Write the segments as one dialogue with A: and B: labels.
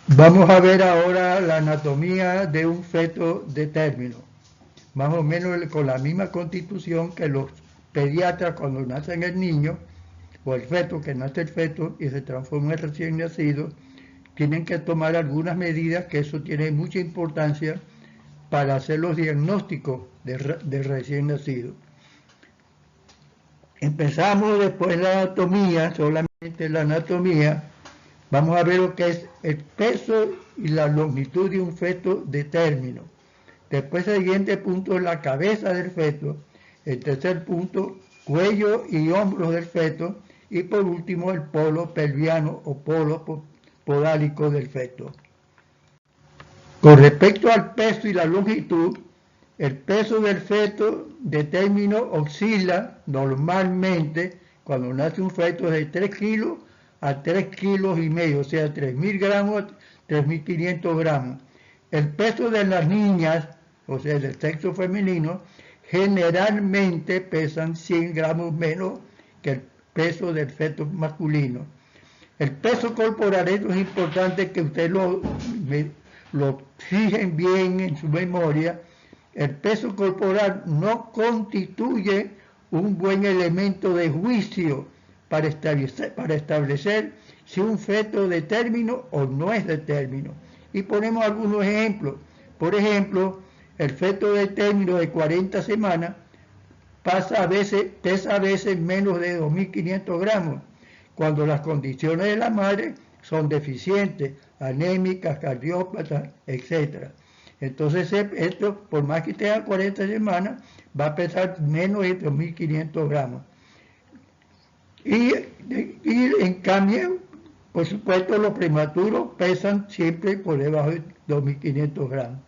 A: Vamos a ver ahora la anatomía de un feto de término, más o menos con la misma constitución que los pediatras cuando nacen el niño, o el feto, que nace el feto y se transforma en recién nacido, tienen que tomar algunas medidas que eso tiene mucha importancia para hacer los diagnósticos de recién nacido. Empezamos después la anatomía, solamente la anatomía. Vamos a ver lo que es el peso y la longitud de un feto de término. Después el siguiente punto es la cabeza del feto. El tercer punto, cuello y hombros del feto. Y por último el polo pelviano o polo podálico del feto. Con respecto al peso y la longitud, el peso del feto de término oscila normalmente cuando nace un feto de 3 kilos a 3 kilos y medio, o sea, 3.000 gramos, 3.500 gramos. El peso de las niñas, o sea, del sexo femenino, generalmente pesan 100 gramos menos que el peso del feto masculino. El peso corporal, esto es importante que ustedes lo fijen bien en su memoria. El peso corporal no constituye un buen elemento de juicio para establecer si un feto de término o no es de término. Y ponemos algunos ejemplos. Por ejemplo, el feto de término de 40 semanas pesa a veces menos de 2.500 gramos, cuando las condiciones de la madre son deficientes, anémicas, cardiópatas, etc. Entonces, esto, por más que tenga 40 semanas, va a pesar menos de 2.500 gramos. Y en cambio, por supuesto, los prematuros pesan siempre por debajo de 2.500 gramos.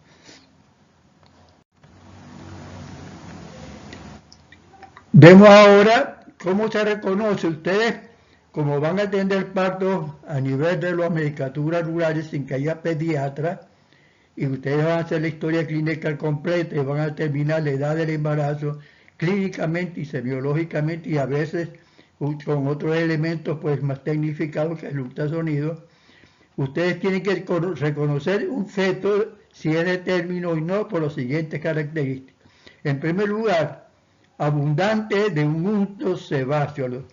A: Vemos ahora cómo se reconoce. Ustedes, como van a atender partos a nivel de las medicaturas rurales sin que haya pediatra, y ustedes van a hacer la historia clínica completa y van a determinar la edad del embarazo clínicamente y semiológicamente y a veces con otros elementos pues más tecnificados que el ultrasonido. Ustedes tienen que reconocer un feto si es de término y no por las siguientes características. En primer lugar, abundante de un unto sebáceo,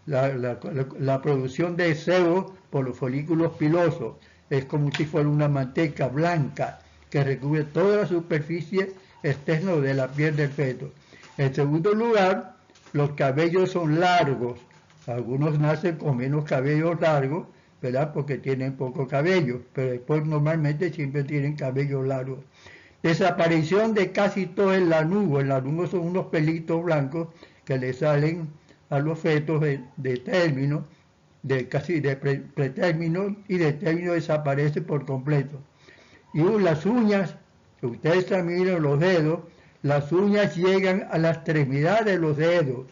A: la producción de sebo por los folículos pilosos. Es como si fuera una manteca blanca que recubre toda la superficie externa de la piel del feto. En segundo lugar, los cabellos son largos. Algunos nacen con menos cabellos largos, ¿verdad? Porque tienen poco cabello, pero después normalmente siempre tienen cabello largo. Desaparición de casi todo el lanugo. El lanugo son unos pelitos blancos que le salen a los fetos de término, casi de pretérmino, y de término desaparece por completo. Y las uñas, ustedes también los dedos, las uñas llegan a la extremidad de los dedos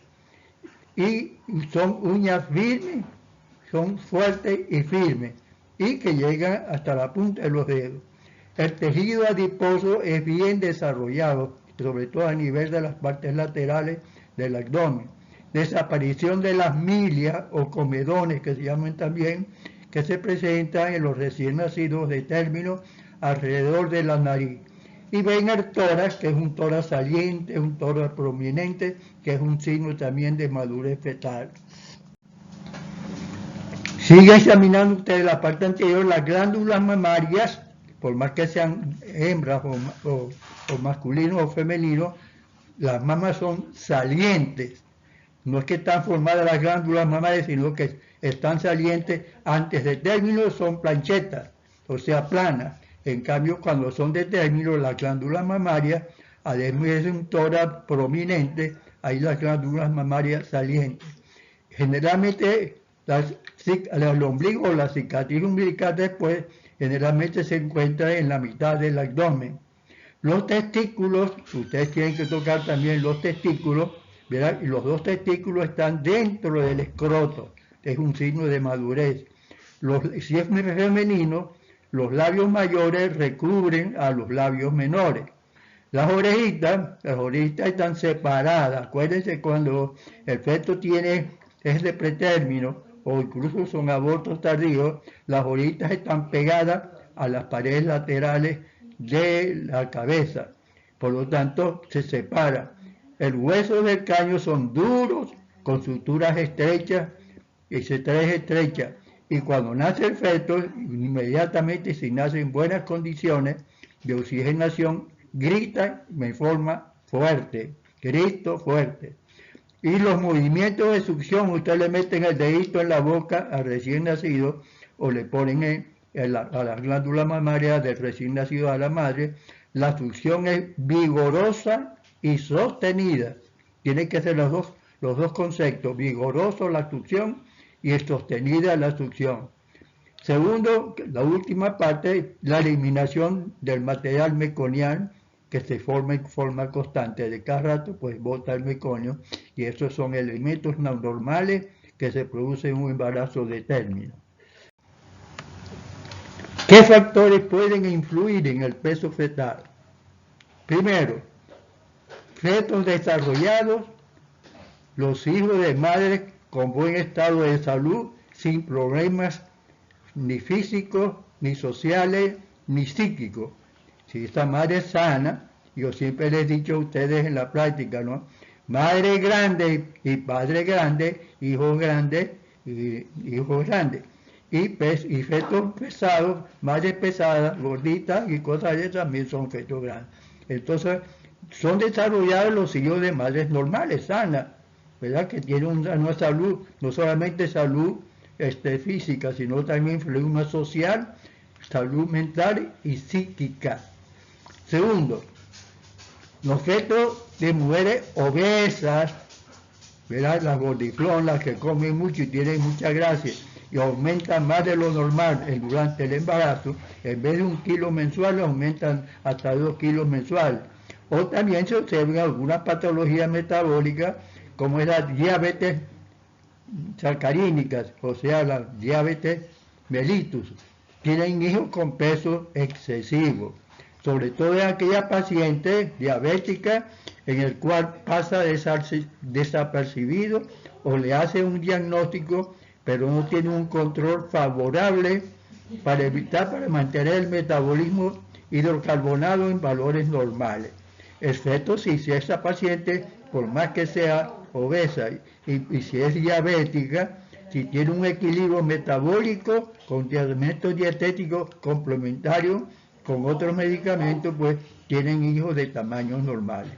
A: y son uñas firmes, son fuertes y firmes y que llegan hasta la punta de los dedos. El tejido adiposo es bien desarrollado, sobre todo a nivel de las partes laterales del abdomen. Desaparición de las milias o comedones, que se llaman también, que se presentan en los recién nacidos de término alrededor de la nariz. Y ven el tórax, que es un tórax saliente, un tórax prominente, que es un signo también de madurez fetal. Sigue examinando ustedes la parte anterior, las glándulas mamarias, por más que sean hembras o masculinos o femeninos, las mamas son salientes. No es que están formadas las glándulas mamarias, sino que están salientes. Antes de término son planchetas, o sea, planas. En cambio, cuando son de término, las glándulas mamarias, además de un tórax prominente, hay las glándulas mamarias salientes. Generalmente, el ombligo o la cicatriz umbilical después, generalmente se encuentra en la mitad del abdomen. Los testículos, ustedes tienen que tocar también los testículos, ¿verdad? Y los dos testículos están dentro del escroto, es un signo de madurez. Si es femenino, los labios mayores recubren a los labios menores. Las orejitas están separadas. Acuérdense cuando el feto es de pretérmino o incluso son abortos tardíos, las orejitas están pegadas a las paredes laterales de la cabeza. Por lo tanto, se separa. El hueso del cráneo son duros, con suturas estrechas, y se trae estrecha. Y cuando nace el feto, inmediatamente, si nace en buenas condiciones de oxigenación, grita en forma fuerte, grito fuerte. Y los movimientos de succión, usted le meten el dedito en la boca al recién nacido o le ponen a la glándula mamaria del recién nacido a la madre. La succión es vigorosa y sostenida. Tiene que ser los dos conceptos, vigoroso la succión y sostenida la succión. Segundo, la última parte, la eliminación del material meconial que se forma en forma constante. De cada rato, pues bota el meconio, y esos son elementos normales que se producen en un embarazo de término. ¿Qué factores pueden influir en el peso fetal? Primero, fetos desarrollados, los hijos de madres con buen estado de salud, sin problemas ni físicos, ni sociales, ni psíquicos. Si esta madre es sana, yo siempre les he dicho a ustedes en la práctica, ¿no? Madre grande y padre grande, hijos grandes y hijos grandes. Y fetos pesados, madres pesadas, gorditas y cosas de esas también son fetos grandes. Entonces, son desarrollados los hijos de madres normales, sanas, ¿verdad? Que tienen una salud, no solamente salud física, sino también salud social, salud mental y psíquica. Segundo, los fetos de mujeres obesas, ¿verdad? Las gordiflón, las que comen mucho y tienen mucha grasa y aumentan más de lo normal durante el embarazo, en vez de 1 kilo mensual, aumentan hasta 2 kilos mensuales. O también se observan algunas patologías metabólicas, como es la diabetes sacarínicas, o sea, la diabetes mellitus. Tienen hijos con peso excesivo, sobre todo en aquella paciente diabética en el cual pasa desapercibido o le hace un diagnóstico, pero no tiene un control favorable para mantener el metabolismo hidrocarbonado en valores normales. Excepto si esa paciente, por más que sea obesa y si es diabética, si tiene un equilibrio metabólico con tratamiento dietético complementario con otros medicamentos, pues tienen hijos de tamaños normales.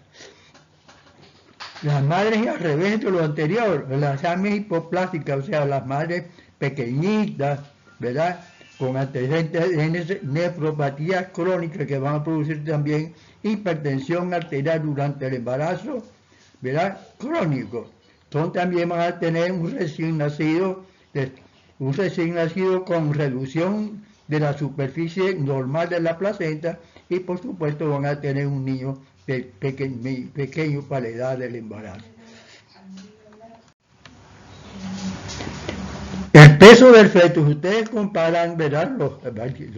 A: Las madres al revés de lo anterior, las ames hipoplásticas, o sea, las madres pequeñitas, ¿verdad? Con antecedentes de nefropatías crónicas que van a producir también hipertensión arterial durante el embarazo, ¿verdad? Crónico. Entonces también van a tener un recién nacido con reducción de la superficie normal de la placenta y por supuesto van a tener un niño pequeño para la edad del embarazo. El peso del feto, ustedes comparan, ¿verdad? Los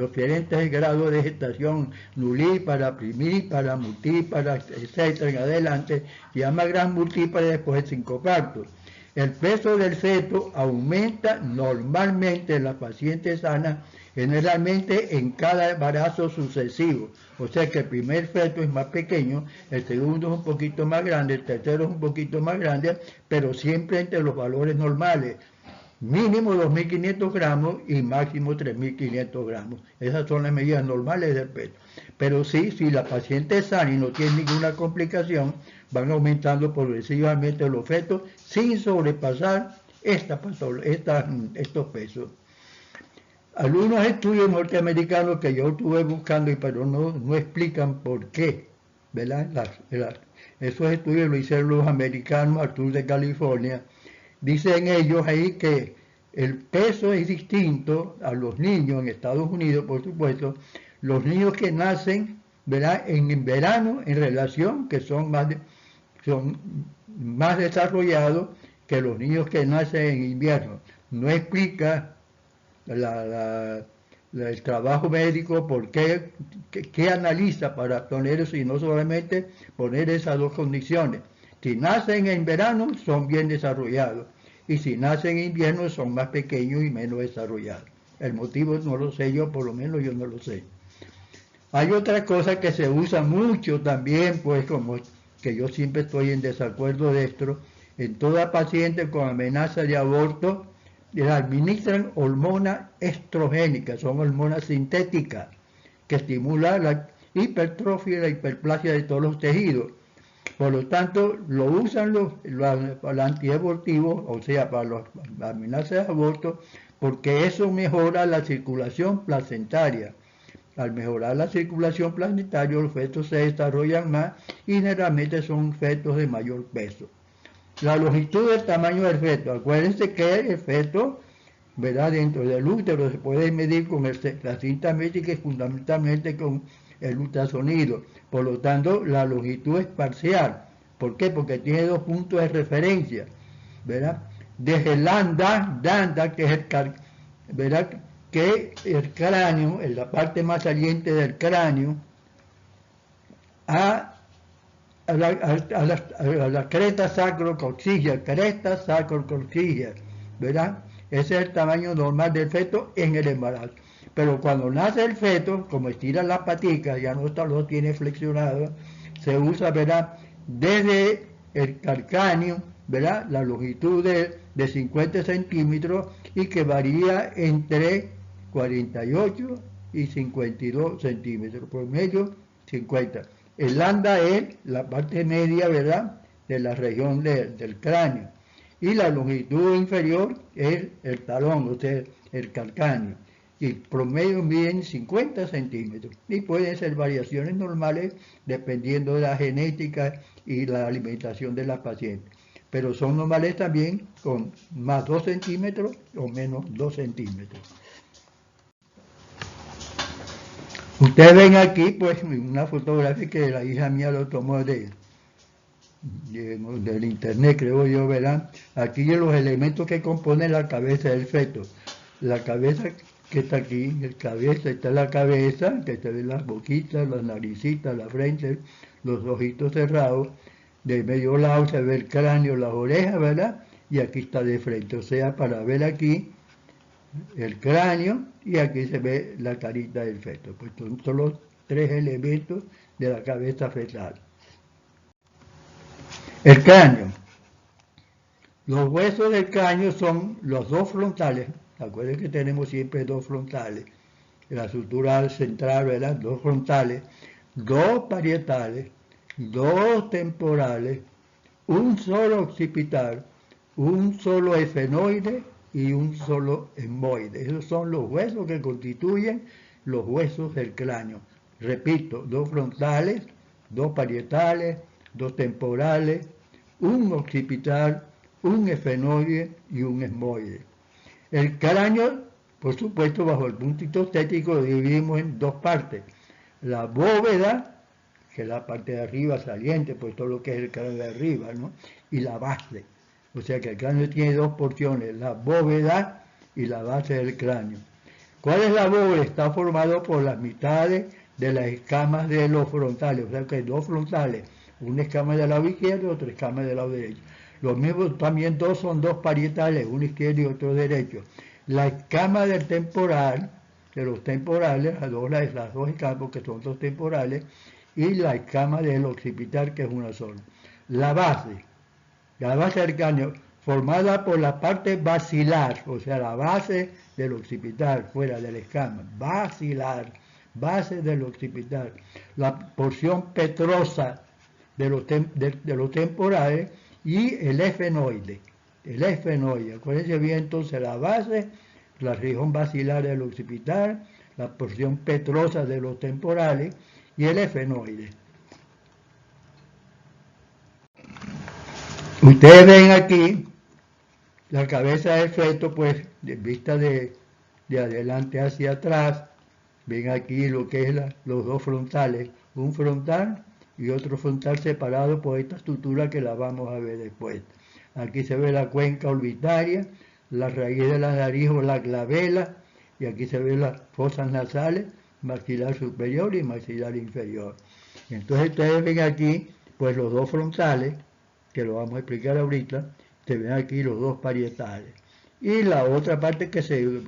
A: diferentes grados de gestación, nulípara, primípara, multípara, etcétera, en adelante, se llama gran multípara después de 5 partos. El peso del feto aumenta normalmente en la paciente sana, generalmente en cada embarazo sucesivo. O sea que el primer feto es más pequeño, el segundo es un poquito más grande, el tercero es un poquito más grande, pero siempre entre los valores normales. Mínimo 2.500 gramos y máximo 3.500 gramos. Esas son las medidas normales del peso. Pero sí, si la paciente es sana y no tiene ninguna complicación, van aumentando progresivamente los fetos sin sobrepasar estos pesos. Algunos estudios norteamericanos que yo estuve buscando, pero no explican por qué, ¿verdad? Esos estudios lo hicieron los americanos al sur de California. Dicen ellos ahí que el peso es distinto a los niños en Estados Unidos, por supuesto, los niños que nacen, ¿verdad?, en verano en relación que son más desarrollados que los niños que nacen en invierno. No explica el trabajo médico por qué analiza para poner eso y no solamente poner esas dos condiciones. Si nacen en verano son bien desarrollados y si nacen en invierno son más pequeños y menos desarrollados. El motivo no lo sé yo, por lo menos yo no lo sé. Hay otra cosa que se usa mucho también, pues como que yo siempre estoy en desacuerdo de esto, en toda paciente con amenaza de aborto le administran hormonas estrogénicas, son hormonas sintéticas que estimulan la hipertrofia y la hiperplasia de todos los tejidos. Por lo tanto, lo usan los antiabortivos, o sea, para las amenazas de aborto, porque eso mejora la circulación placentaria. Al mejorar la circulación placentaria, los fetos se desarrollan más y generalmente son fetos de mayor peso. La longitud del tamaño del feto. Acuérdense que el feto, ¿verdad?, dentro del útero se puede medir con la cinta métrica y fundamentalmente con el ultrasonido. Por lo tanto, la longitud es parcial. ¿Por qué? Porque tiene dos puntos de referencia, ¿verdad? Desde el lambda, que es ¿verdad?, que el cráneo, en la parte más saliente del cráneo, a la cresta sacrococcígea, ¿verdad? Ese es el tamaño normal del feto en el embarazo. Pero cuando nace el feto, como estira las paticas, ya no lo tiene flexionado, se usa, ¿verdad?, desde el calcáneo, ¿verdad?, la longitud de 50 centímetros y que varía entre 48 y 52 centímetros, por medio 50. El lambda es la parte media, ¿verdad?, de la región del cráneo. Y la longitud inferior es el talón, o sea, el calcáneo. Y promedio miden 50 centímetros. Y pueden ser variaciones normales dependiendo de la genética y la alimentación de la paciente. Pero son normales también con más 2 centímetros o menos 2 centímetros. Ustedes ven aquí, pues, una fotografía que la hija mía lo tomó del internet, creo yo, ¿verdad? Aquí los elementos que componen la cabeza del feto. La cabeza que está aquí, está la cabeza, que se ven las boquitas, las naricitas, la frente, los ojitos cerrados. De medio lado se ve el cráneo, las orejas, ¿verdad? Y aquí está de frente. O sea, para ver aquí el cráneo y aquí se ve la carita del feto. Pues son los tres elementos de la cabeza fetal. El cráneo. Los huesos del cráneo son los dos frontales. Acuérdense que tenemos siempre dos frontales. La sutura central, ¿verdad?, dos frontales, dos parietales, dos temporales, un solo occipital, un solo efenoide y un solo etmoide. Esos son los huesos que constituyen los huesos del cráneo. Repito, dos frontales, dos parietales, dos temporales, un occipital, un efenoide y un etmoide. El cráneo, por supuesto, bajo el punto estético, lo dividimos en dos partes. La bóveda, que es la parte de arriba saliente, pues todo lo que es el cráneo de arriba, ¿no?, y la base. O sea que el cráneo tiene dos porciones, la bóveda y la base del cráneo. ¿Cuál es la bóveda? Está formado por las mitades de las escamas de los frontales, o sea que hay dos frontales, una escama del lado izquierdo y otra escama del lado derecho. Los mismos también son dos parietales, uno izquierdo y otro derecho. La escama del temporal, de los temporales, las dos escamas que son dos temporales, y la escama del occipital, que es una sola. La base del cráneo, formada por la parte basilar, o sea, la base del occipital, fuera de la escama, basilar, base del occipital, la porción petrosa de los temporales y el efenoide. Acuérdense bien, entonces, la base, la región basilar del occipital, la porción petrosa de los temporales y el efenoide. Ustedes ven aquí la cabeza del feto, pues, vista de adelante hacia atrás. Ven aquí lo que es los dos frontales, un frontal y otro frontal separado por esta estructura que la vamos a ver después. Aquí se ve la cuenca orbitaria, la raíz de la nariz o la glabela, y aquí se ven las fosas nasales, maxilar superior y maxilar inferior. Entonces ustedes ven aquí, pues, los dos frontales, que lo vamos a explicar ahorita, se ven aquí los dos parietales. y la otra parte que se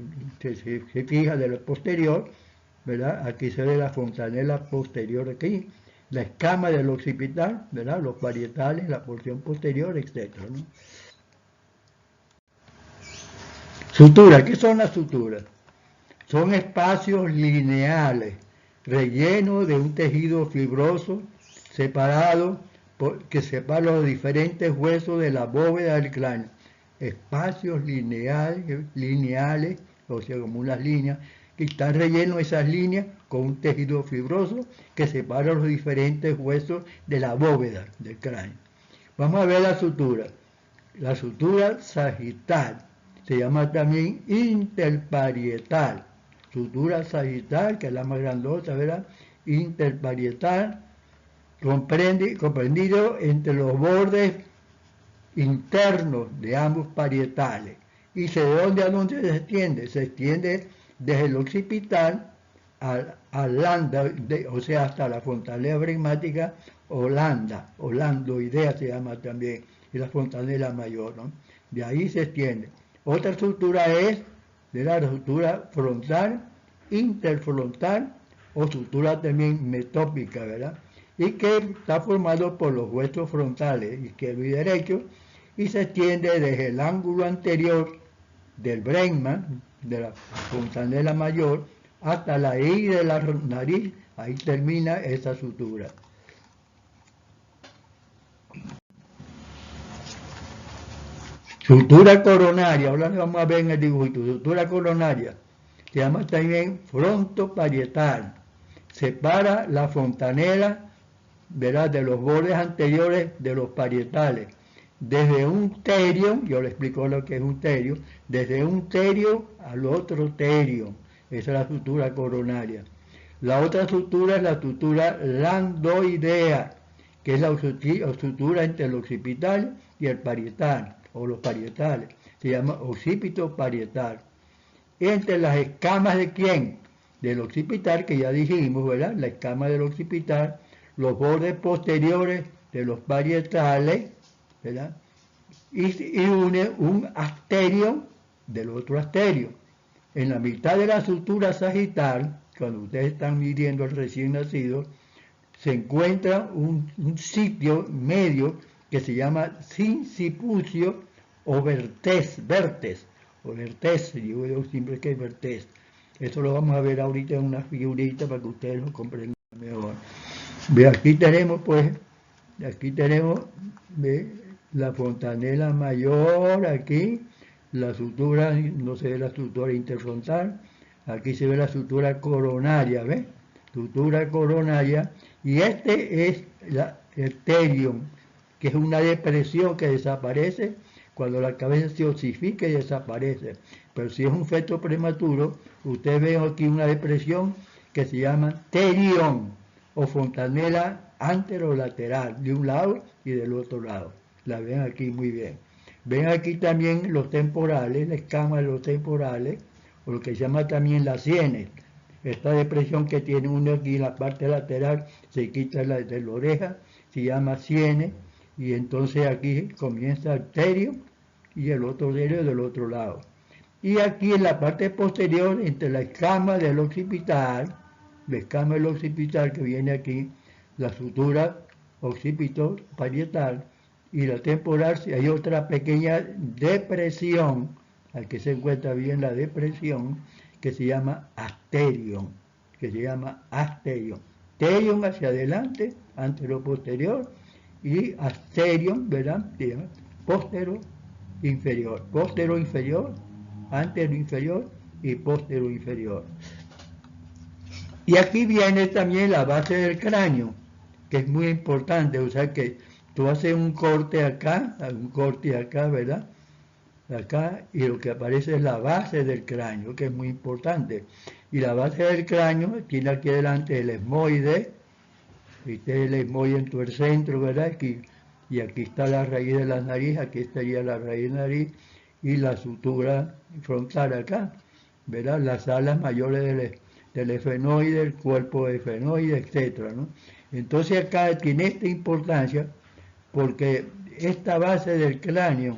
A: fija de lo posterior, ¿verdad? Aquí se ve la fontanela posterior aquí, la escama del occipital, ¿verdad? Los parietales, la porción posterior, etcétera, ¿no? Sutura, ¿qué son las suturas? Son espacios lineales, rellenos de un tejido fibroso, separado, que separa los diferentes huesos de la bóveda del cráneo. Espacios lineales, o sea, como unas líneas, que están rellenos esas líneas con un tejido fibroso que separa los diferentes huesos de la bóveda del cráneo. Vamos a ver la sutura. La sutura sagital se llama también interparietal. Sutura sagital, que es la más grandota, ¿verdad? Interparietal, comprendido entre los bordes internos de ambos parietales. ¿Y de dónde a dónde se extiende? Se extiende desde el occipital al landa, o sea, hasta la fontanela bregmática holandoidea se llama también, y la fontanela mayor, ¿no? De ahí se extiende. Otra estructura es de la sutura frontal, interfrontal o sutura también metópica, ¿verdad? Y que está formado por los huesos frontales izquierdo y derecho y se extiende desde el ángulo anterior del bregma, de la fontanela mayor, hasta la I de la nariz, ahí termina esa sutura. Sutura coronaria, ahora vamos a ver en el dibujito, sutura coronaria, se llama también frontoparietal, separa la fontanela, ¿verdad?, de los bordes anteriores de los parietales, desde un terio, yo le explico lo que es un terio, desde un terio al otro terio, esa es la sutura coronaria. La otra sutura es la sutura landoidea, que es la sutura entre el occipital y el parietal, o los parietales, se llama occipito parietal. Entre las escamas de quién? Del occipital, que ya dijimos, ¿verdad? La escama del occipital, los bordes posteriores de los parietales, ¿verdad? Y une un asterio del otro asterio. En la mitad de la sutura sagital, cuando ustedes están midiendo al recién nacido, se encuentra un sitio medio que se llama sincipucio o vertés, yo siempre que es vertés. Eso lo vamos a ver ahorita en una figurita para que ustedes lo comprendan mejor. Ve, aquí tenemos ve, la fontanela mayor, aquí, la sutura, no se ve la sutura interfrontal, aquí se ve la sutura coronaria, ¿ves? Sutura coronaria, y este es el terion, que es una depresión que desaparece cuando la cabeza se osifica y desaparece. Pero si es un feto prematuro, ustedes ven aquí una depresión que se llama terion o fontanela anterolateral, de un lado y del otro lado. La ven aquí muy bien. Ven aquí también los temporales, la escama de los temporales, o lo que se llama también las sienes. Esta depresión que tiene uno aquí en la parte lateral, se quita de la oreja, se llama sienes, y entonces aquí comienza el terio y el otro terio del otro lado. Y aquí en la parte posterior, entre la escama del occipital, la escama del occipital que viene aquí, la sutura occipito parietal, y la temporal, si hay otra pequeña depresión, aquí se encuentra bien la depresión, que se llama asterion, terion hacia adelante, antero-posterior, y asterion, ¿verdad? Póstero inferior, antero inferior y póstero inferior. Y aquí viene también la base del cráneo, que es muy importante, o sea que tú haces un corte acá, ¿verdad? Acá, y lo que aparece es la base del cráneo, que es muy importante. Y la base del cráneo tiene aquí delante el esmoide, ¿viste? El esmoide en todo el centro, ¿verdad? Y aquí está la raíz de la nariz, aquí estaría la raíz de la nariz y la sutura frontal acá, ¿verdad? Las alas mayores del efenoide, el cuerpo efenoide, etcétera, ¿no? Entonces acá tiene esta importancia porque esta base del cráneo,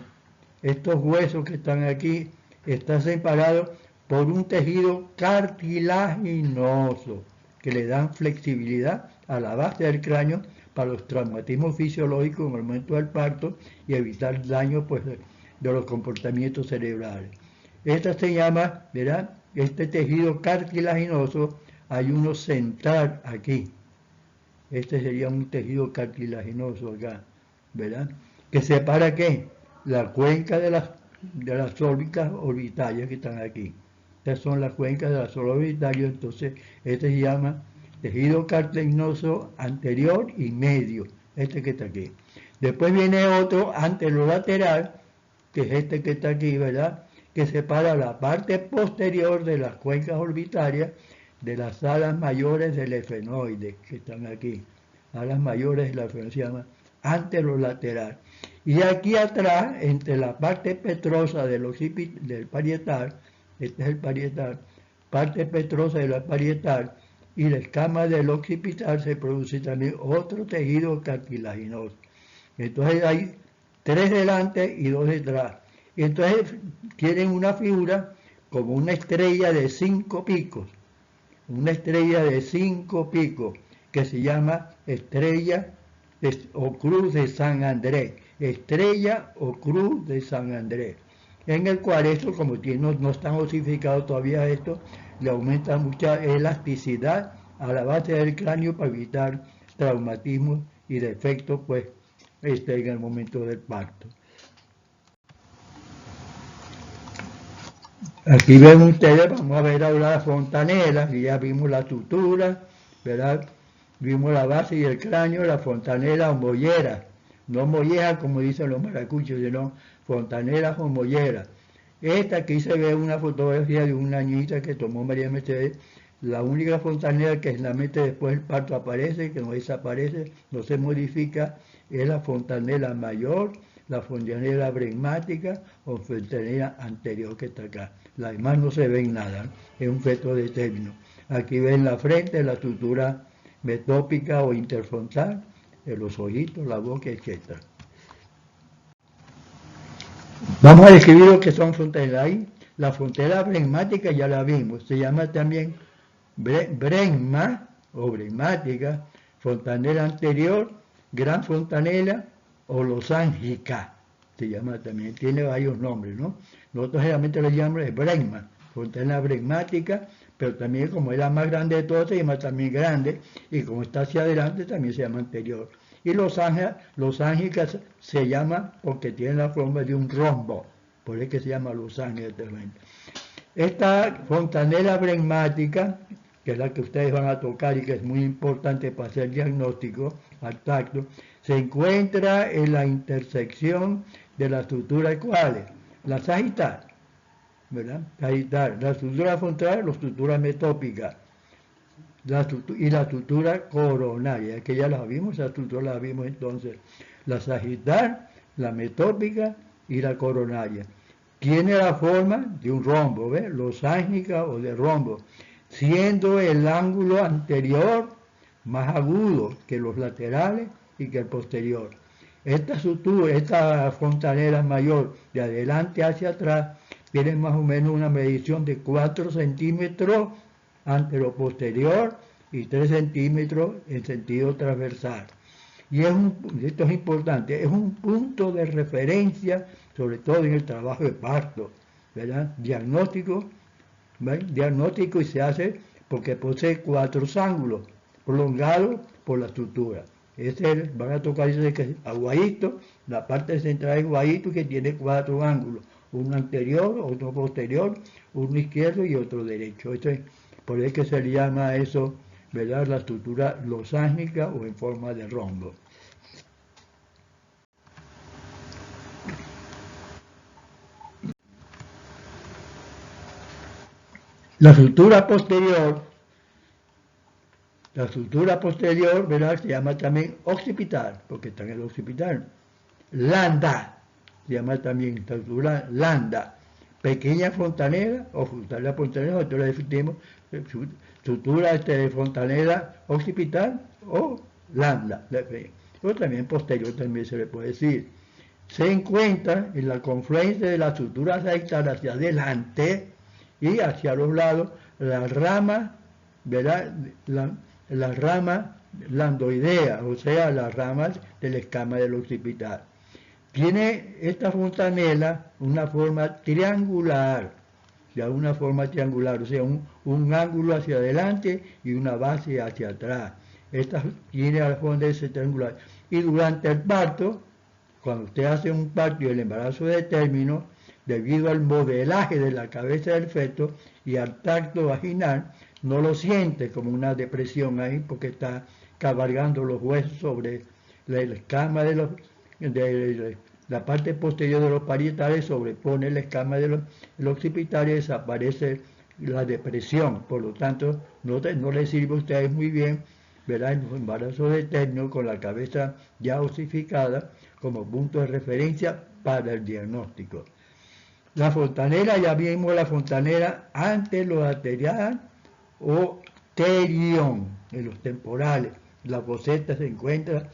A: estos huesos que están aquí, está separado por un tejido cartilaginoso que le dan flexibilidad a la base del cráneo para los traumatismos fisiológicos en el momento del parto y evitar daño pues, de los comportamientos cerebrales. Esta se llama, ¿verdad? Este tejido cartilaginoso, hay uno central aquí. Este sería un tejido cartilaginoso acá, ¿verdad? Que separa ¿qué? La cuenca de las órbitas orbitarias que están aquí. Estas son las cuencas de las orbitarias, entonces este se llama tejido cartilaginoso anterior y medio, este que está aquí. Después viene otro anterolateral, que es este que está aquí, ¿verdad? Que separa la parte posterior de las cuencas orbitarias de las alas mayores del efenoide, que están aquí. Alas mayores de la efenoide se llama anterolateral. Y aquí atrás, entre la parte petrosa del parietal, este es el parietal, parte petrosa de la parietal y la escama del occipital, se produce también otro tejido cartilaginoso. Entonces hay 3 delante y 2 detrás. Y entonces tienen una figura como una estrella de 5 picos. Una estrella de 5 picos que se llama estrella o cruz de San Andrés. Estrella o cruz de San Andrés. En el cual esto, como no está osificado todavía esto, le aumenta mucha elasticidad a la base del cráneo para evitar traumatismos y defectos pues, en el momento del parto. Aquí ven ustedes, vamos a ver ahora la fontanela, y ya vimos la sutura, ¿verdad? Vimos la base y el cráneo, la fontanela o mollera, no molleja como dicen los maracuchos, sino fontanela o mollera. Esta aquí se ve una fotografía de una niñita que tomó María Mercedes, la única fontanela que solamente después del parto aparece, que no desaparece, no se modifica, es la fontanela mayor, la fontanela bregmática o fontanela anterior que está acá. Las demás no se ven nada, es un feto de término. Aquí ven la frente, la estructura metópica o interfrontal, los ojitos, la boca, etc. Vamos a describir lo que son fontanelas. Ahí, la fontanela bregmática ya la vimos, se llama también bregma o bregmática, fontanela anterior, gran fontanela o losángica, se llama también, tiene varios nombres, ¿no? Nosotros generalmente le llamamos bregma, fontanela bregmática, pero también como es la más grande de todas, se llama también grande, y como está hacia adelante también se llama anterior. Y losángica se llama porque tiene la forma de un rombo, por eso que se llama losángica. Esta fontanela bregmática, que es la que ustedes van a tocar y que es muy importante para hacer diagnóstico al tacto, se encuentra en la intersección de las estructuras cuales, la sagital, ¿verdad? Sagital, la estructura frontal, la estructura metópica, y la estructura coronaria, que ya la vimos, esa estructura la vimos entonces, la sagital, la metópica y la coronaria. Tiene la forma de un rombo, ¿ves? Losángica o de rombo, siendo el ángulo anterior más agudo que los laterales y que el posterior. Esta fontanela mayor de adelante hacia atrás tiene más o menos una medición de 4 centímetros antero-posterior y 3 centímetros en sentido transversal. Y esto es importante, es un punto de referencia, sobre todo en el trabajo de parto, ¿verdad? Diagnóstico y se hace porque posee 4 ángulos prolongados por la estructura. Van a tocar ese que es aguadito, la parte central es aguadito que tiene 4 ángulos, uno anterior, otro posterior, uno izquierdo y otro derecho. Por eso que se le llama eso, ¿verdad? La estructura losángica o en forma de rombo. La estructura posterior, ¿verdad? Se llama también occipital, porque está en el occipital. Landa, se llama también estructura landa. Pequeña fontanela o fontanela fontanela, nosotros la definimos estructura de fontanela occipital o landa. O también posterior también se le puede decir. se encuentra en la confluencia de la sutura sagittal hacia adelante y hacia los lados la rama, ¿verdad? La rama landoidea, o sea, las ramas del escama del occipital. Tiene esta fontanela una forma triangular, ya una forma triangular, o sea, un ángulo hacia adelante y una base hacia atrás. Esta tiene al fondo ese triangular. Y durante el parto, cuando usted hace un parto y el embarazo de término, debido al modelaje de la cabeza del feto y al tacto vaginal, no lo siente como una depresión ahí porque está cabalgando los huesos sobre la escama de la parte posterior de los parietales, sobrepone la escama del occipital y desaparece la depresión. Por lo tanto, no le sirve a ustedes muy bien, ¿verdad?, en los embarazos de término con la cabeza ya osificada como punto de referencia para el diagnóstico. La fontanela, ya vimos la fontanela anterolateral o terion en los temporales. La foseta se encuentra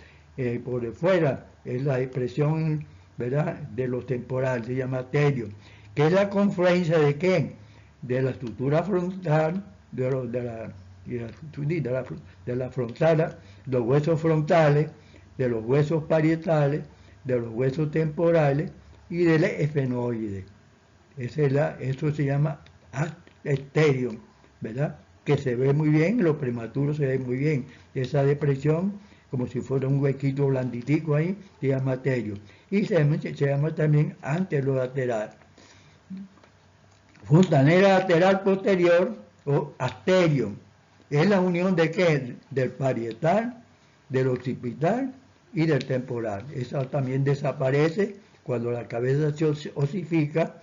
A: por fuera, es la expresión, ¿verdad?, de los temporales, se llama terion, que es la confluencia de ¿qué? De la estructura frontal, de la frontal, los huesos frontales, de los huesos parietales, de los huesos temporales y del esfenoide. Eso se llama asterion, ¿verdad? Que se ve muy bien, los prematuros se ve muy bien. Esa depresión, como si fuera un huequito blanditico ahí, se llama asterion. Y se llama también anterolateral. Fontanela lateral posterior o asterion. Es la unión de ¿qué? Del parietal, del occipital y del temporal. Esa también desaparece cuando la cabeza se osifica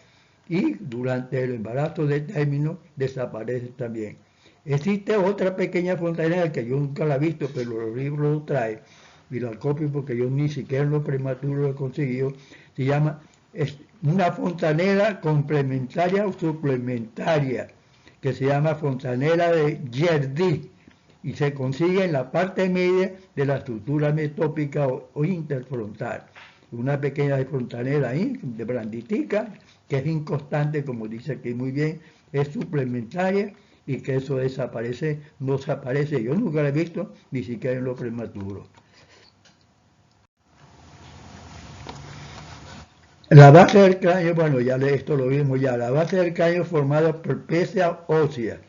A: y durante el embarazo de término desaparece también. Existe otra pequeña fontanela que yo nunca la he visto, pero los libros lo traen y la copio porque yo ni siquiera en los prematuros lo he conseguido. Se llama una fontanela complementaria o suplementaria, que se llama fontanela de Jerdí y se consigue en la parte media de la estructura metópica o interfrontal. Una pequeña fontanela ahí, de blanditica, que es inconstante, como dice aquí muy bien, es suplementaria y que eso desaparece, no se aparece. Yo nunca lo he visto, ni siquiera en los prematuros. La base del cráneo, bueno, ya esto lo vimos ya, la base del cráneo formada por pieza ósea,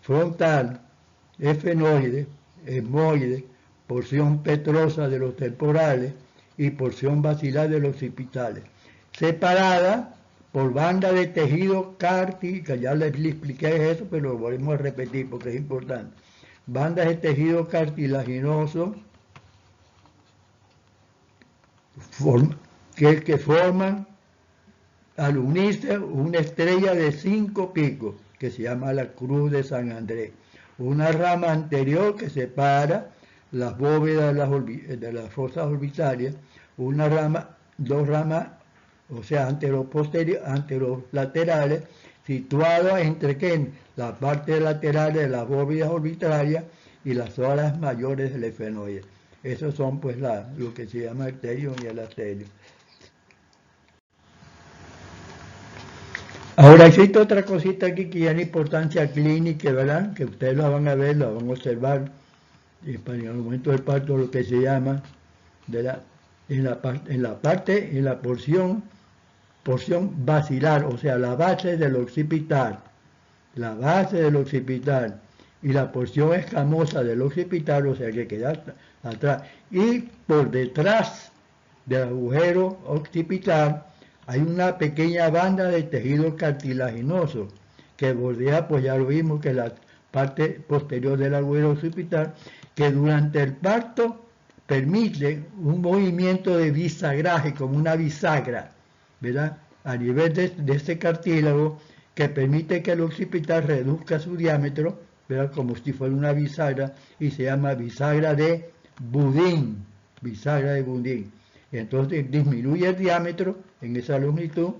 A: frontal, esfenoide, etmoide, porción petrosa de los temporales y porción basilar de los occipitales, separada por banda de tejido cartilaginoso, ya les expliqué eso, pero lo volvemos a repetir porque es importante. Bandas de tejido cartilaginoso que forman al unirse una estrella de 5 picos, que se llama la Cruz de San Andrés. Una rama anterior que separa las bóvedas de las fosas orbitarias, una rama, dos ramas, o sea, anterolaterales, situadas entre ¿qué? La parte lateral de las bóvedas orbitarias y las zonas mayores del esfenoide. Esos son pues lo que se llama el terion y el asterion. Ahora existe otra cosita aquí que tiene importancia clínica, ¿verdad? Que ustedes la van a ver, la van a observar en el momento del parto, lo que se llama en la porción basilar, o sea, la base del occipital, y la porción escamosa del occipital, o sea, que queda atrás, y por detrás del agujero occipital hay una pequeña banda de tejido cartilaginoso que bordea, pues ya lo vimos, que la parte posterior del agujero occipital, que durante el parto permite un movimiento de bisagraje, como una bisagra, ¿verdad?, a nivel de este cartílago, que permite que el occipital reduzca su diámetro, ¿verdad?, como si fuera una bisagra, y se llama bisagra de Boudin. Entonces disminuye el diámetro en esa longitud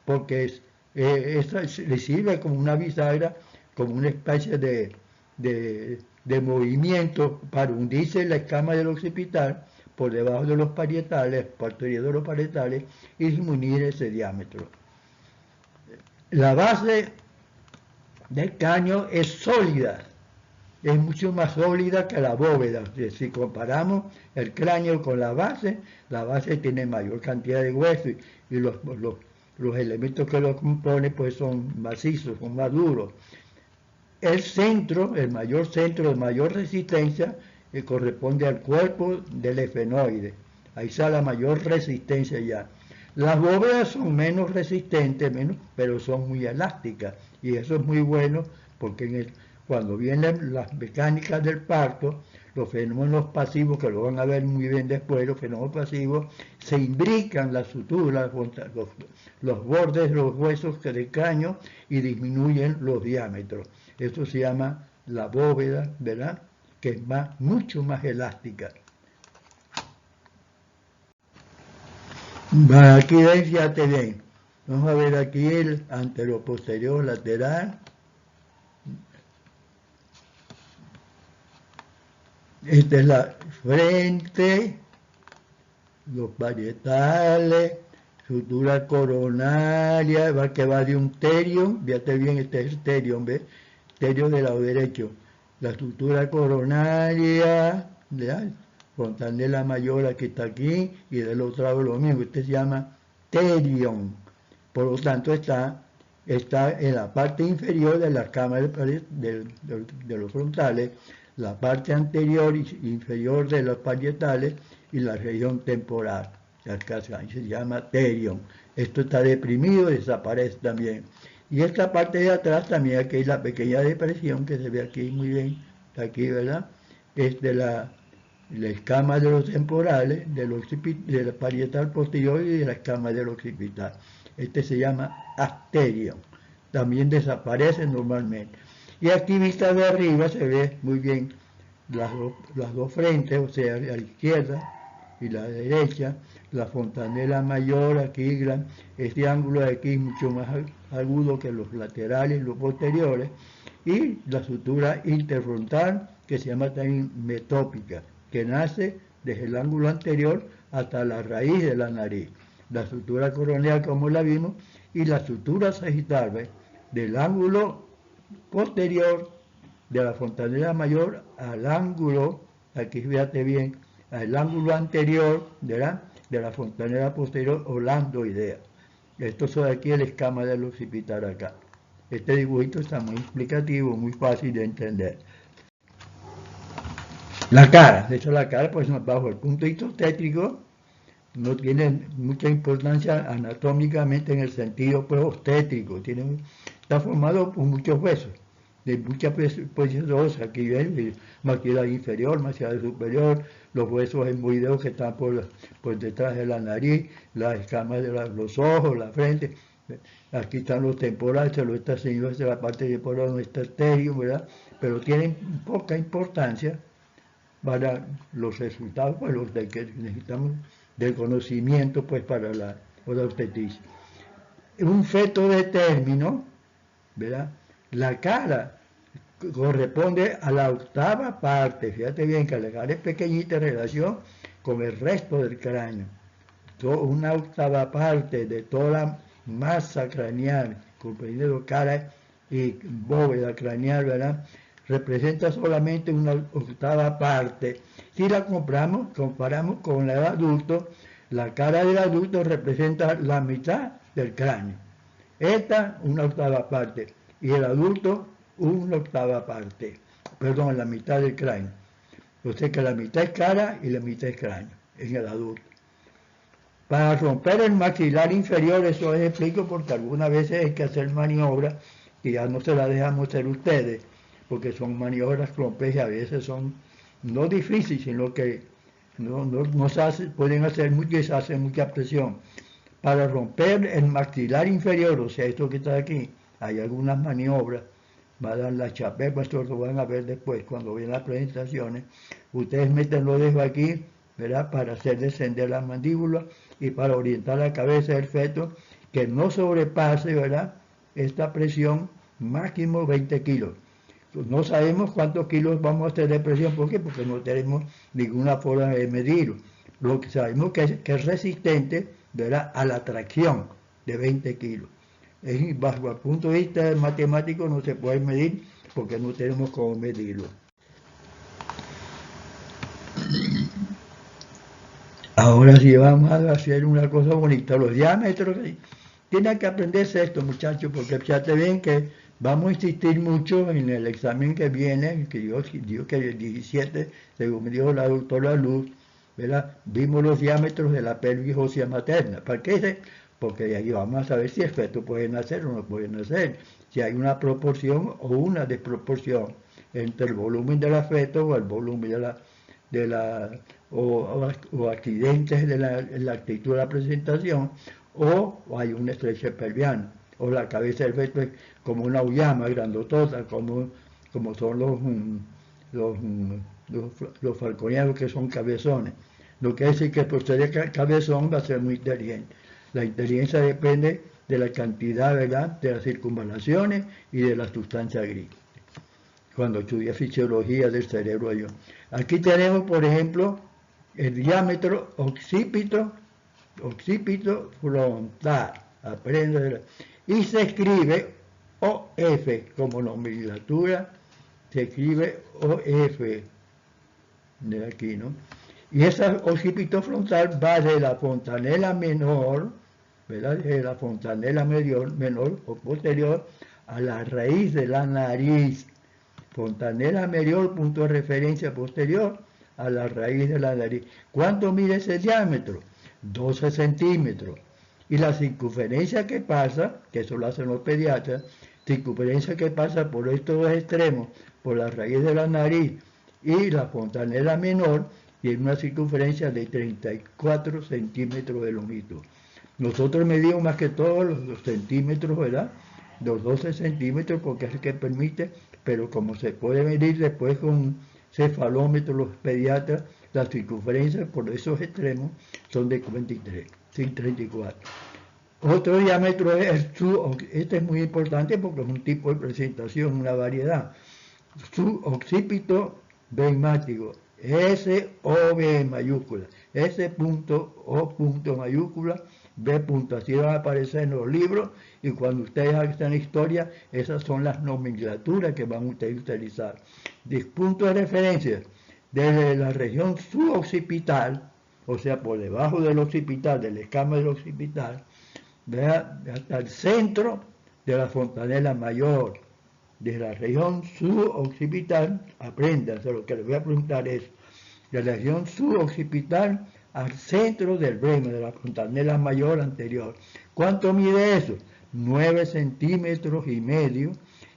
A: porque le sirve como una bisagra, como una especie de movimiento para hundirse en la escama del occipital, por debajo de los parietales, partir de los parietales y disminuir ese diámetro. La base del caño es sólida, es mucho más sólida que la bóveda. Si comparamos el cráneo con la base tiene mayor cantidad de huesos y los elementos que lo componen pues son macizos, son más duros. El centro, el mayor centro de mayor resistencia, corresponde al cuerpo del efenoide. Ahí está la mayor resistencia ya. Las bóvedas son menos resistentes, pero son muy elásticas. Y eso es muy bueno porque cuando vienen las mecánicas del parto, los fenómenos pasivos, que lo van a ver muy bien después, los fenómenos pasivos, se imbrican las suturas, los bordes de los huesos del cráneo y disminuyen los diámetros. Esto se llama la bóveda, ¿verdad? Que es mucho más elástica. Aquí ven, fíjate bien. Vamos a ver aquí el anteroposterior lateral. Esta es la frente, los parietales, sutura coronaria, que va de un terion, fíjate bien, este es el terion, ¿ves? Terion del lado derecho. La sutura coronaria, ¿verdad? Fontanela mayor, aquí está aquí, y del otro lado lo mismo, este se llama terion. Por lo tanto, está en la parte inferior de la cámara de los frontales, la parte anterior e inferior de los parietales y la región temporal. Se llama terion. Esto está deprimido, desaparece también. Y esta parte de atrás también, aquí hay la pequeña depresión que se ve aquí muy bien, está aquí, ¿verdad? Es de la escama de los temporales, de la parietal posterior y de la escama del occipital. Este se llama asterion. También desaparece normalmente. Y aquí vista de arriba se ve muy bien las dos frentes, o sea, la izquierda y la derecha, la fontanela mayor aquí, este ángulo de aquí es mucho más agudo que los laterales y los posteriores, y la sutura interfrontal, que se llama también metópica, que nace desde el ángulo anterior hasta la raíz de la nariz. La sutura coroneal, como la vimos, y la sutura sagital, ¿ves? Del ángulo posterior de la fontanela mayor al ángulo, aquí fíjate bien, al ángulo anterior de la fontanela posterior o lambdoidea. Esto es aquí el escama del occipital acá. Este dibujito está muy explicativo, muy fácil de entender. La cara, de hecho la cara, pues bajo el punto de vista obstétrico, no tiene mucha importancia anatómicamente en el sentido pues obstétrico, está formado por muchos huesos, de muchas posiciones óseas, aquí ven, maxilar inferior, maxilar superior, los huesos embuideos que están por detrás de la nariz, las escamas de los ojos, la frente, aquí están los temporales, se lo está enseñando desde la parte temporal donde está el terion, ¿verdad? Pero tienen poca importancia para los resultados, pues los de que necesitamos del conocimiento, pues para la obstetricia. Un feto de término, ¿verdad? La cara corresponde a la octava parte, fíjate bien que la cara es pequeñita en relación con el resto del cráneo. Una octava parte de toda la masa craneal, comprendiendo cara y bóveda craneal, ¿verdad? Representa solamente una octava parte. Si la comparamos con la del adulto, la cara del adulto representa la mitad del cráneo. Esta, una octava parte, y el adulto, una octava parte. Perdón, la mitad del cráneo. O sea que la mitad es cara y la mitad es cráneo en el adulto. Para romper el maxilar inferior, eso les explico porque algunas veces hay que hacer maniobras que ya no se las dejamos hacer ustedes, porque son maniobras complejas y a veces son no difíciles, sino que no se pueden hacer mucho y se hace mucha presión. Para romper el maxilar inferior, o sea, esto que está aquí, hay algunas maniobras, va a dar la chapeta, esto lo van a ver después cuando vean las presentaciones. Ustedes meten los dedos aquí, ¿verdad? Para hacer descender la mandíbula y para orientar la cabeza del feto, que no sobrepase, ¿verdad? Esta presión, máximo 20 kilos. No sabemos cuántos kilos vamos a hacer de presión, ¿por qué? Porque no tenemos ninguna forma de medirlo. lo que sabemos que es resistente, ¿verdad?, a la tracción de 20 kilos. Bajo el punto de vista matemático no se puede medir porque no tenemos cómo medirlo. Ahora sí vamos a hacer una cosa bonita. Los diámetros, tienen que aprenderse esto, muchachos, porque fíjate bien que vamos a insistir mucho en el examen que viene, que digo que el 17, según me dijo la doctora Luz, ¿verdad? Vimos los diámetros de la pelvis ósea materna. ¿Para qué? Porque ahí vamos a saber si el feto puede nacer o no puede nacer, si hay una proporción o una desproporción entre el volumen de la feto o el volumen o accidentes en la actitud de la presentación, o hay un estrecho pelviano, o la cabeza del feto es como una uyama grandotota, como son los falconianos, que son cabezones. Lo que es decir que por ser cabezón va a ser muy inteligente. La inteligencia depende de la cantidad, ¿verdad?, de las circunvalaciones y de la sustancia gris. Cuando estudia fisiología del cerebro yo. Aquí tenemos, por ejemplo, el diámetro occipito frontal. Aprende. Y se escribe OF como nomenclatura, se escribe OF de aquí, ¿no? Y ese occipito frontal va de la fontanela menor, ¿verdad?, de la fontanela menor o posterior a la raíz de la nariz. Fontanela menor, punto de referencia posterior a la raíz de la nariz. ¿Cuánto mide ese diámetro? 12 centímetros. Y la circunferencia que pasa, que eso lo hacen los pediatras, circunferencia que pasa por estos dos extremos, por la raíz de la nariz y la fontanela menor, tiene una circunferencia de 34 centímetros de longitud. Nosotros medimos más que todos los centímetros, ¿verdad?, los 12 centímetros, porque es el que permite, pero como se puede medir después con cefalómetro los pediatras, las circunferencias por esos extremos son de 34. Otro diámetro es este es muy importante porque es un tipo de presentación, una variedad. Suboccipito veimático, S-O-B mayúscula, S.O. mayúscula, B. Así van a aparecer en los libros, y cuando ustedes hagan historia, esas son las nomenclaturas que van ustedes a utilizar. Punto de referencia, desde la región suboccipital, o sea, por debajo del occipital, del escama del occipital, hasta el centro de la fontanela mayor, de la región suboccipital, aprendan, lo que les voy a preguntar es, de la región suboccipital al centro del brema, de la fontanela mayor anterior. ¿Cuánto mide eso? 9 centímetros y medio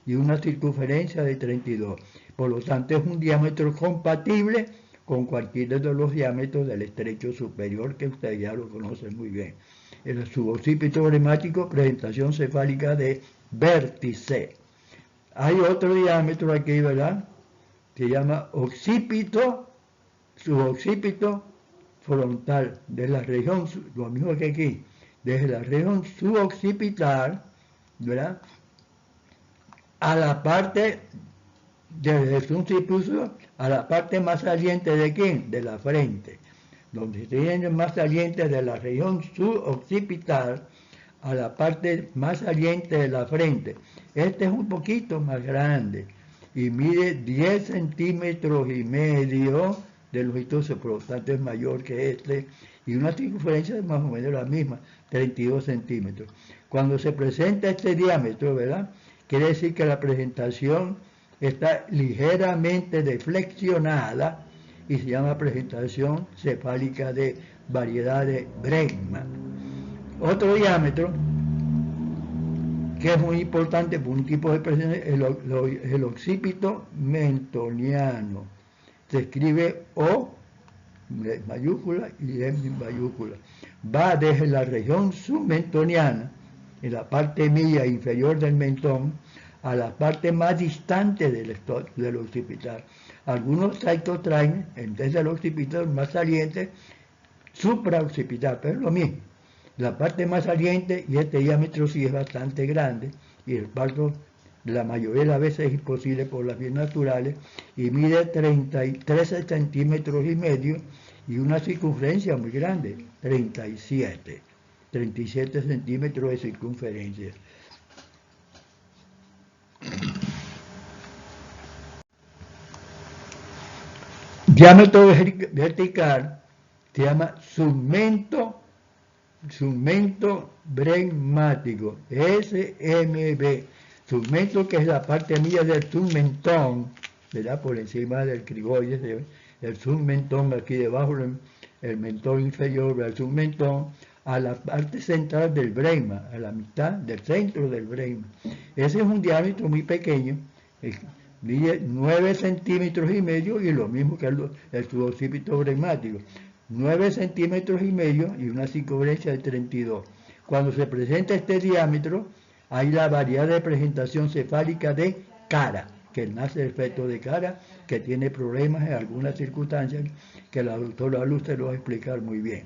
A: y una circunferencia de 32. Por lo tanto, es un diámetro compatible con cualquiera de los diámetros del estrecho superior, que ustedes ya lo conocen muy bien. El suboccipito bremático, presentación cefálica de vértice. Hay otro diámetro aquí, ¿verdad?, se llama suboccipito frontal, de la región, lo mismo que aquí, desde la región suboccipital, ¿verdad?, a la parte desde el suboccipital a la parte más saliente de quién, de la frente, donde tiene más saliente de la región suboccipital a la parte más saliente de la frente. Este es un poquito más grande y mide 10 centímetros y medio de longitud, por lo tanto es mayor que este, y una circunferencia es más o menos la misma, 32 centímetros. Cuando se presenta este diámetro, ¿verdad?, quiere decir que la presentación está ligeramente deflexionada y se llama presentación cefálica de variedad de Bregman. Otro diámetro que es muy importante por un tipo de presentación, el occipito mentoniano. Se escribe O mayúscula y M mayúscula. Va desde la región submentoniana, en la parte media inferior del mentón, a la parte más distante del occipital. Algunos tractos traen, desde el occipital más saliente, supraoccipital, pero es lo mismo. La parte más saliente, y este diámetro sí es bastante grande, y el parto la mayoría de las veces es imposible por las vías naturales, y mide 13 centímetros y medio, y una circunferencia muy grande, 37 centímetros de circunferencia. Diámetro vertical se llama segmento brenmático, SMB. Segmento, que es la parte media del segmentón, ¿verdad? Por encima del criboide, el segmentón aquí debajo, el mentón inferior del segmentón, a la parte central del brema, a la mitad del centro del brema. Ese es un diámetro muy pequeño, mide 9 centímetros y medio, y lo mismo que el suboccipito brenmático, 9 centímetros y medio y una circunferencia de 32. Cuando se presenta este diámetro, hay la variedad de presentación cefálica de cara, que nace el feto de cara, que tiene problemas en algunas circunstancias que la doctora Luz te lo va a explicar muy bien.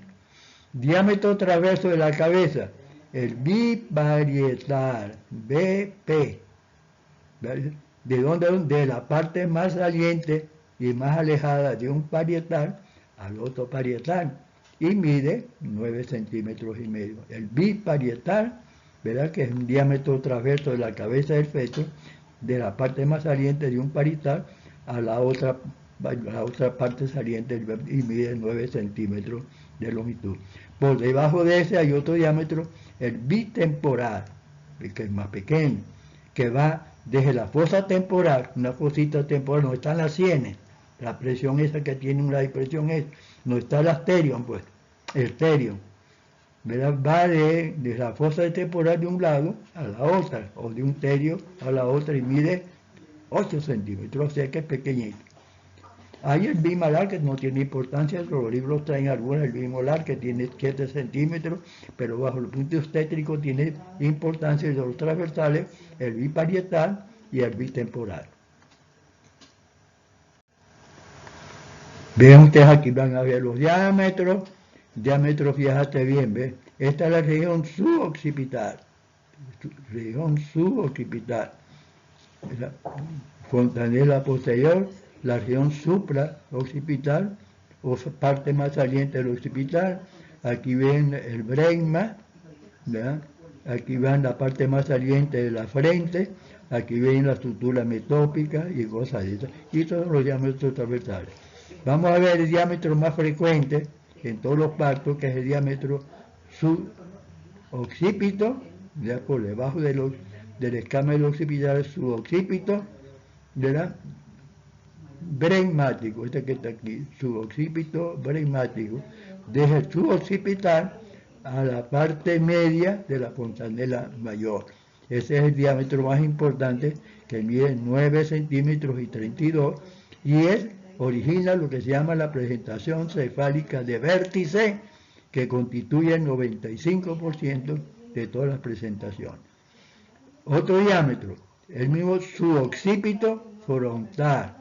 A: Diámetro transverso de la cabeza, el biparietal, BP. ¿De dónde? De la parte más saliente y más alejada de un parietal al otro parietal, y mide 9 centímetros y medio. El biparietal, ¿verdad? Que es un diámetro transverso de la cabeza del feto, de la parte más saliente de un parietal a la otra parte saliente, y mide 9 centímetros de longitud. Por debajo de ese hay otro diámetro, el bitemporal, que es más pequeño, que va desde la fosa temporal, una fosita temporal, donde están las sienes, la presión esa que tiene una depresión es, no está el asterion, pues, el asterion, ¿verdad? Va de la fosa temporal de un lado a la otra, o de un terio a la otra, y mide 8 centímetros, o sea que es pequeñito. Hay el bimolar, que no tiene importancia, los libros traen algunos, el bimolar, que tiene 7 centímetros, pero bajo el punto obstétrico tiene importancia de los transversales, el biparietal y el bitemporal. Vean ustedes aquí, van a ver los diámetros, fíjate bien, ¿ves? Esta es la región suboccipital, la fontanela posterior, la región supraoccipital, o parte más saliente del occipital. Aquí ven el brenma, ¿verdad? Aquí ven la parte más saliente de la frente, aquí ven la estructura metópica y cosas de esas, y todos los diámetros transversales. Vamos a ver el diámetro más frecuente en todos los partos, que es el diámetro suboccipito, ya por debajo del escama del occipital, suboccipito, ¿verdad? Brenmático, este que está aquí, suboccipito brenmático, desde el suboccipital a la parte media de la fontanela mayor. Ese es el diámetro más importante, que mide 9 centímetros y 32, y origina lo que se llama la presentación cefálica de vértice, que constituye el 95% de todas las presentaciones. Otro diámetro, el mismo suboccipito frontal,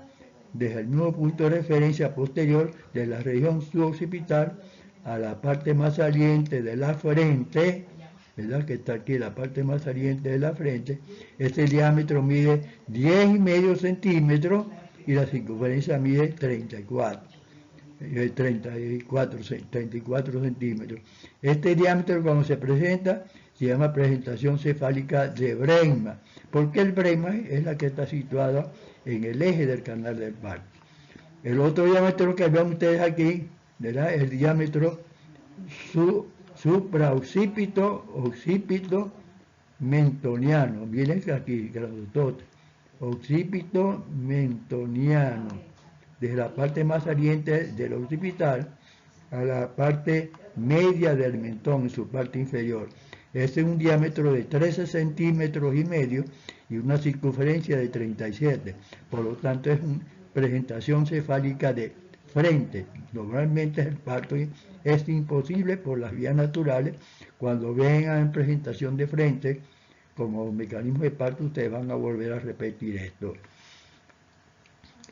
A: desde el mismo punto de referencia posterior de la región suboccipital a la parte más saliente de la frente, ¿verdad? Que está aquí, la parte más saliente de la frente. Este diámetro mide 10,5 centímetros y la circunferencia mide 34 centímetros. Este diámetro, cuando se presenta, se llama presentación cefálica de brenma, porque el brenma es la que está situada en el eje del canal del parto. El otro diámetro que ven ustedes aquí, ¿verdad? El diámetro supraoccipito, occipito mentoniano. Viene aquí, grandotote. Occipito mentoniano, desde la parte más saliente del occipital a la parte media del mentón, en su parte inferior. Este es un diámetro de 13 centímetros y medio y una circunferencia de 37. Por lo tanto, es una presentación cefálica de frente. Normalmente el parto es imposible por las vías naturales. Cuando vengan en presentación de frente, como mecanismo de parto, ustedes van a volver a repetir esto.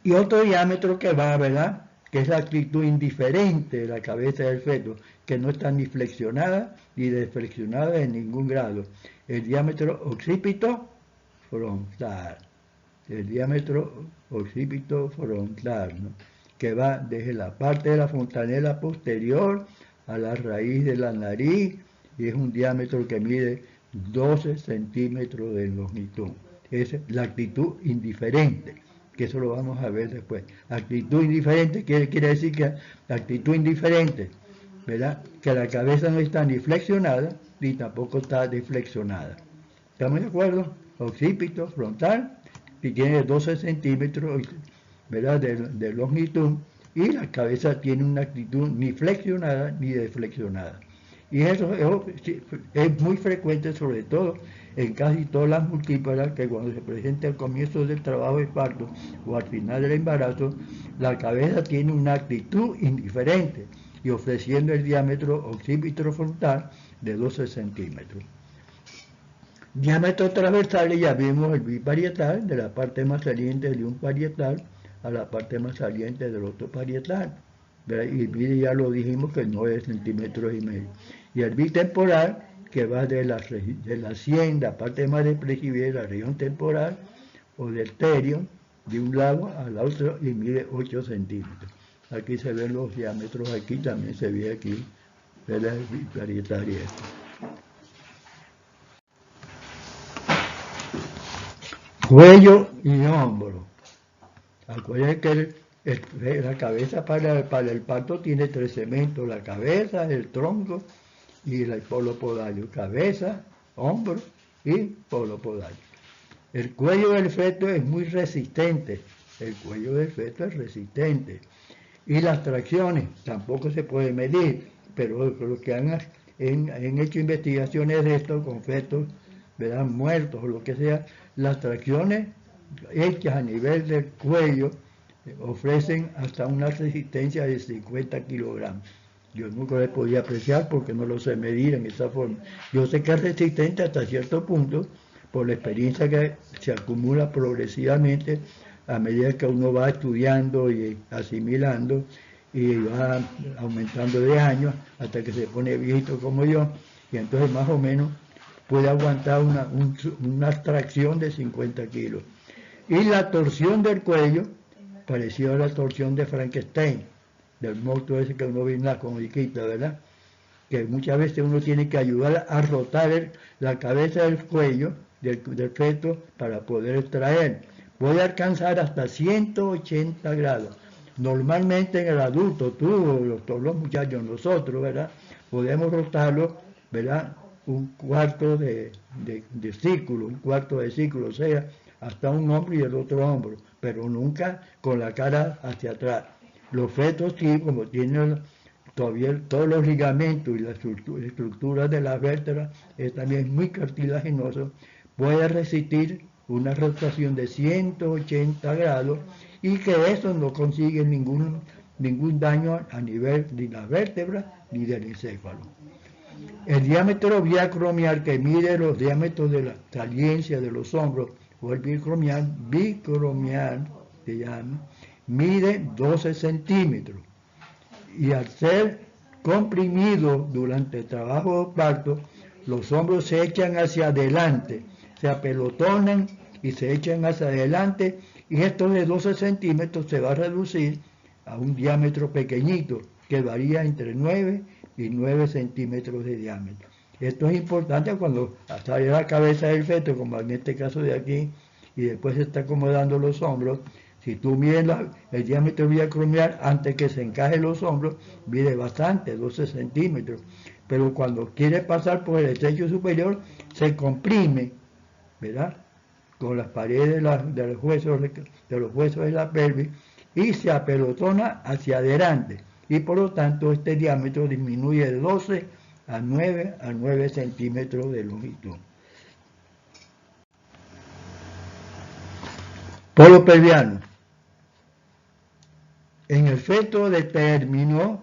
A: Y otro diámetro que va, ¿verdad?, que es la actitud indiferente de la cabeza del feto, que no está ni flexionada ni desflexionada en ningún grado. El diámetro occipito frontal. El diámetro occipito frontal, ¿no? que va desde la parte de la fontanela posterior a la raíz de la nariz y es un diámetro que mide 12 centímetros de longitud. Es la actitud indiferente, que eso lo vamos a ver después. Actitud indiferente quiere decir que la actitud indiferente, ¿verdad? Que la cabeza no está ni flexionada ni tampoco está deflexionada. ¿Estamos de acuerdo? Occipito, frontal, y tiene 12 centímetros, ¿verdad? de longitud, y la cabeza tiene una actitud ni flexionada ni deflexionada. Y eso es muy frecuente, sobre todo en casi todas las multíparas, que cuando se presenta al comienzo del trabajo de parto o al final del embarazo, la cabeza tiene una actitud indiferente y ofreciendo el diámetro occipitofrontal de 12 centímetros. Diámetro transversal, ya vimos el biparietal, de la parte más saliente de un parietal a la parte más saliente del otro parietal. Y mire, ya lo dijimos que 9 centímetros y medio. Y el bitemporal, que va de la sien, la parte más depresiva de la región temporal, o del terion, de un lado al otro, y mide 8 centímetros. Aquí se ven los diámetros, aquí también se ve aquí, el biparietal y esto. Cuello y hombro. Acuérdense que la cabeza para el parto tiene 3 segmentos: la cabeza, el tronco y el polo podario. Cabeza, hombro y polo podario. El cuello del feto es muy resistente. El cuello del feto es resistente. Y las tracciones tampoco se puede medir, pero lo que han hecho investigaciones de esto con fetos, ¿verdad?, muertos o lo que sea, las tracciones hechas a nivel del cuello ofrecen hasta una resistencia de 50 kilogramos. Yo nunca lo podía apreciar porque no lo sé medir en esa forma. Yo sé que es resistente hasta cierto punto por la experiencia que se acumula progresivamente a medida que uno va estudiando y asimilando y va aumentando de años hasta que se pone viejito como yo, y entonces más o menos puede aguantar una tracción de 50 kilos. Y la torsión del cuello, parecida a la torsión de Frankenstein, del monstruo ese que uno ve en la comiquita, ¿verdad? Que muchas veces uno tiene que ayudar a rotar la cabeza del cuello del feto para poder extraer. Puede alcanzar hasta 180 grados. Normalmente en el adulto, todos los muchachos, nosotros, ¿verdad?, podemos rotarlo, ¿verdad?, un cuarto de círculo, o sea, hasta un hombro y el otro hombro, pero nunca con la cara hacia atrás. Los fetos sí, como tienen todavía todos los ligamentos y la estructura de las vértebras, es también muy cartilaginoso, puede resistir una rotación de 180 grados y que eso no consigue ningún daño a nivel de las vértebras ni del encéfalo. El diámetro biacromial, que mide los diámetros de la saliencia de los hombros, o el bicromial se llama, mide 12 centímetros. Y al ser comprimido durante el trabajo de parto, los hombros se echan hacia adelante, se apelotonan y se echan hacia adelante, y esto de 12 centímetros se va a reducir a un diámetro pequeñito, que varía entre 9 y 9 centímetros de diámetro. Esto es importante cuando sale la cabeza del feto, como en este caso de aquí, y después se está acomodando los hombros. Si tú mides el diámetro biacromial antes que se encaje los hombros, mide bastante, 12 centímetros. Pero cuando quiere pasar por el estrecho superior, se comprime, ¿verdad?, con las paredes de los huesos de la pelvis, y se apelotona hacia adelante. Y por lo tanto este diámetro disminuye de 12 a 9 centímetros de longitud. Polo pelviano. En el feto de término,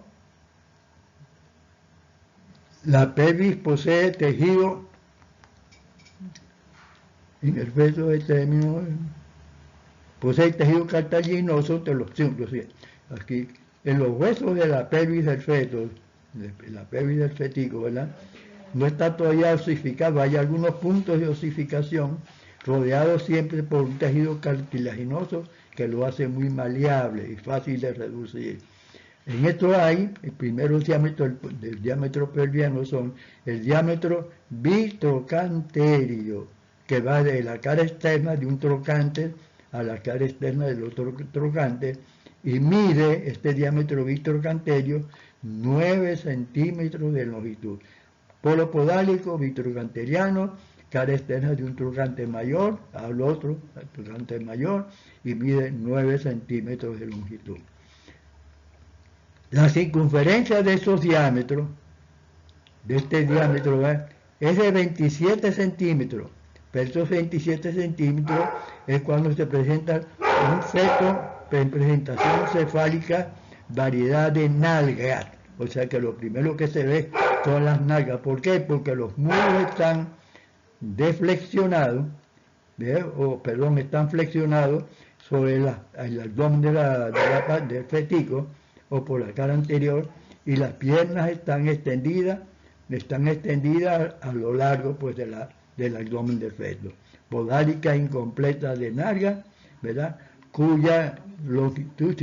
A: la pelvis posee tejido, en el feto de término, posee tejido cartilaginoso, aquí, en los huesos de la pelvis del feto, la pelvis del fetico, ¿verdad?, no está todavía osificado, hay algunos puntos de osificación, rodeados siempre por un tejido cartilaginoso que lo hace muy maleable y fácil de reducir. En esto hay, el primer diámetro del diámetro pelviano son el diámetro bitrocanterio, que va de la cara externa de un trocante a la cara externa del otro trocante, y mide este diámetro bitrocanterio 9 centímetros de longitud. Polo podálico bitrocanteriano, cara externa de un trocante mayor al otro trocante mayor, y mide 9 centímetros de longitud. La circunferencia de esos diámetros, de este diámetro, es de 27 centímetros. Pero estos 27 centímetros es cuando se presenta un feto en presentación cefálica, variedad de nalgas. O sea que lo primero que se ve son las nalgas. ¿Por qué? Porque los muslos están deflexionados, están flexionados sobre el abdomen del fetico o por la cara anterior, y las piernas están extendidas a lo largo pues del abdomen del feto. Podálica incompleta de nalga, ¿verdad? Cuya longitud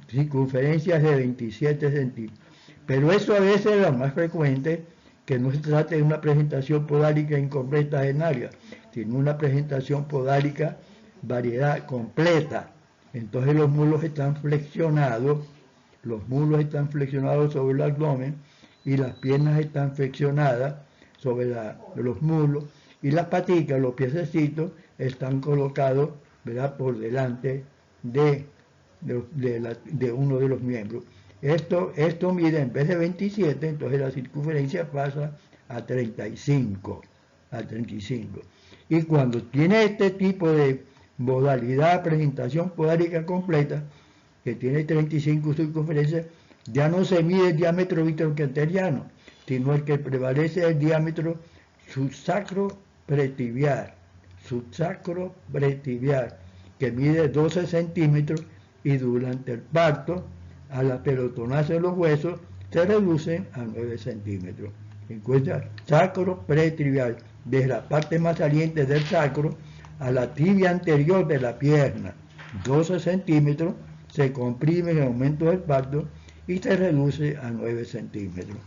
A: circunferencia es de 27 centímetros. Pero eso a veces es lo más frecuente, que no se trata de una presentación podálica incompleta de nalga, sino una presentación podálica variedad completa. Entonces los muslos están flexionados sobre el abdomen, y las piernas están flexionadas sobre los muslos, y las paticas, los piececitos, están colocados, ¿verdad?, por delante de uno de los miembros. Esto mide, en vez de 27, entonces la circunferencia pasa a 35. Y cuando tiene este tipo de modalidad, presentación podálica completa, que tiene 35 circunferencias, ya no se mide el diámetro bitrocanteriano, sino el que prevalece es el diámetro subsacro-pretibial, que mide 12 centímetros, y durante el parto, al apelotonarse los huesos, se reducen a 9 centímetros. Encuentra sacro-pretrivial, desde la parte más saliente del sacro a la tibia anterior de la pierna, 12 centímetros, se comprime en el momento del parto y se reduce a 9 centímetros.